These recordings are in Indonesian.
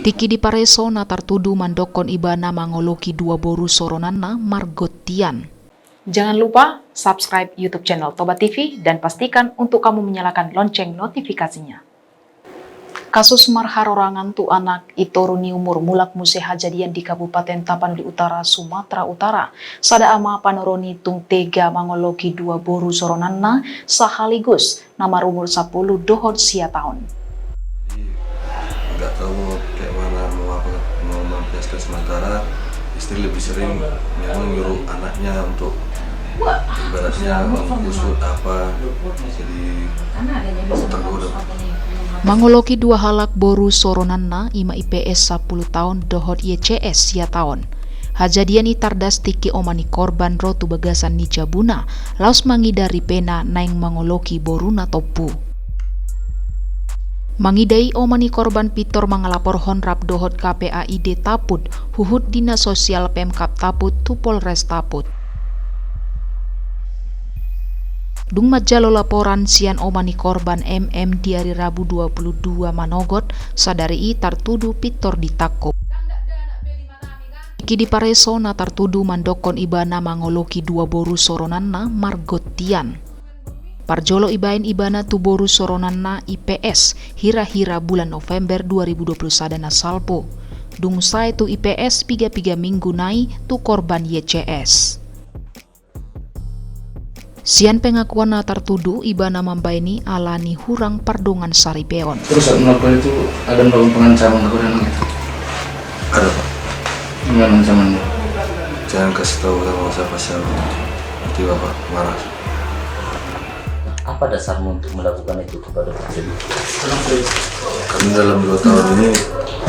Tiki di Pareso na tartudu mandokon ibana mangoloki dua boru soronanna margotian. Jangan lupa subscribe YouTube channel Toba TV dan pastikan untuk kamu menyalakan lonceng notifikasinya. Kasus marharorangan tu anak itoruni umur mulak muse hajadian di Kabupaten Tapanuli Utara, Sumatera Utara. Sada ama panoroni tung tega mangoloki dua boru soronanna sahaligus nama umur 10 dohod sia tahun. Nggak tahu kayak mana mau melampiaskan, sementara istri lebih sering memang nyuruh anaknya untuk ibaratnya mengusut apa, jadi tergoda. Mangoloki dua halak boru soronanna ima IPS 10 tahun dohod YCS sia tahun. Hajadian itardas tiki omani korban rotu bagasan ni jabuna laos mangidari pena naing mangoloki boruna topu. Mangidai omani korban pitor mangalapor honrap dohod KPAID Taput, huhut Dinas Sosial Pemkap Taput tu Polres Taput. Dung majalo laporan sian omani korban MM di hari Rabu 22 Manogot sadari i tartudu pitor ditakop. Iki di Pareso na tartudu mandokon ibana mangoloki dua boru soronanna margotian. Parjolo ibain ibana tu boru soronanna IPS hira-hira bulan November 2021 na salpo. Dung sai tu IPS piga-piga minggu nai tu korban YCS. Sian pengakuan na tartudu ibana mambaini alani hurang pardongan saribeon. Terus saat melakukan itu ada melakukan pengancaman kepada anak itu? Ada Pak. Gimana ancamannya? Jangan kasih tahu sama siapa-siapa, nanti Bapak marah. Apa dasarmu untuk melakukan itu kepada putri? Kami dalam 2 tahun ini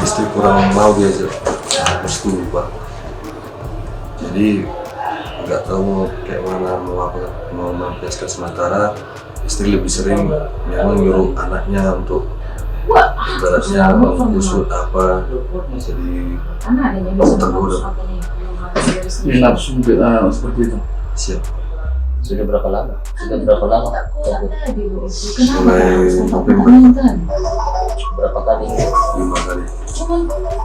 istri kurang mau diajak restu Pak. Jadi nggak tahu kayak mana mau melampiaskan, sementara istri lebih sering memang nyuruh anaknya untuk ibaratnya mengusut apa, jadi tergoda. Ini nafsu seperti itu. Siap. Sudah berapa lama? Mulai November Berapa kali? 5 kali.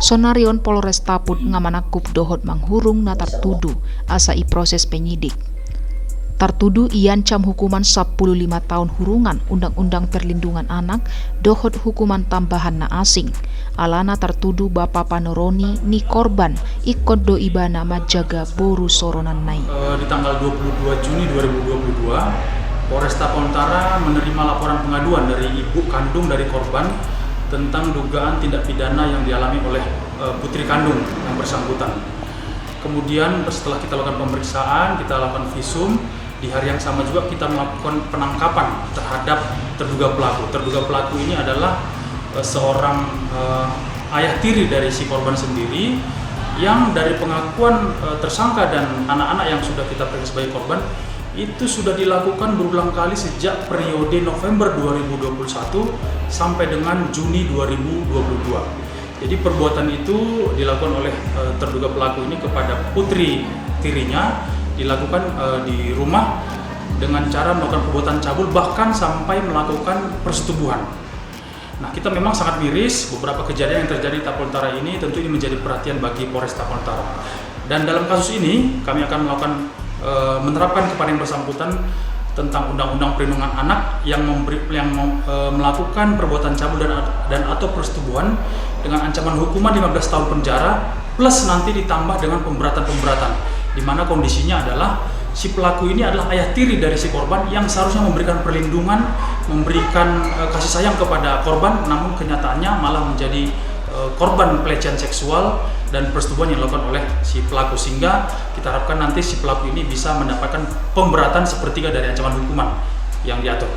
Sonarion Polres Taput ngamanakup dohod manghurung na tartudu asa i proses penyidik. Tartudu iancam hukuman 15 tahun hurungan Undang-Undang Perlindungan Anak dohod hukuman tambahan na asing. Alana tartudu Bapa Panoroni ni korban ikut do ibana majaga boru soronan nai. Di tanggal 22 Juni 2022, Polres Tapanuli Utara menerima laporan pengaduan dari ibu kandung dari korban tentang dugaan tindak pidana yang dialami oleh putri kandung yang bersangkutan. Kemudian setelah kita lakukan pemeriksaan, kita lakukan visum, di hari yang sama juga kita melakukan penangkapan terhadap terduga pelaku. Terduga pelaku ini adalah seorang ayah tiri dari si korban sendiri, yang dari pengakuan tersangka dan anak-anak yang sudah kita periksa sebagai korban itu sudah dilakukan berulang kali sejak periode November 2021 sampai dengan Juni 2022. Jadi perbuatan itu dilakukan oleh terduga pelaku ini kepada putri tirinya, dilakukan di rumah dengan cara melakukan perbuatan cabul, bahkan sampai melakukan persetubuhan. Nah, kita memang sangat miris beberapa kejadian yang terjadi di Tapanuli Utara ini, tentu ini menjadi perhatian bagi Polres Tapanuli Utara. Dan dalam kasus ini kami akan melakukan menerapkan kepada yang bersangkutan tentang Undang-Undang Perlindungan Anak yang melakukan perbuatan cabul dan atau persetubuhan dengan ancaman hukuman 15 tahun penjara plus nanti ditambah dengan pemberatan, di mana kondisinya adalah si pelaku ini adalah ayah tiri dari si korban yang seharusnya memberikan perlindungan, memberikan kasih sayang kepada korban, namun kenyataannya malah menjadi korban pelecehan seksual dan persetubuhan yang dilakukan oleh si pelaku, sehingga kita harapkan nanti si pelaku ini bisa mendapatkan pemberatan sepertiga dari ancaman hukuman yang diatur.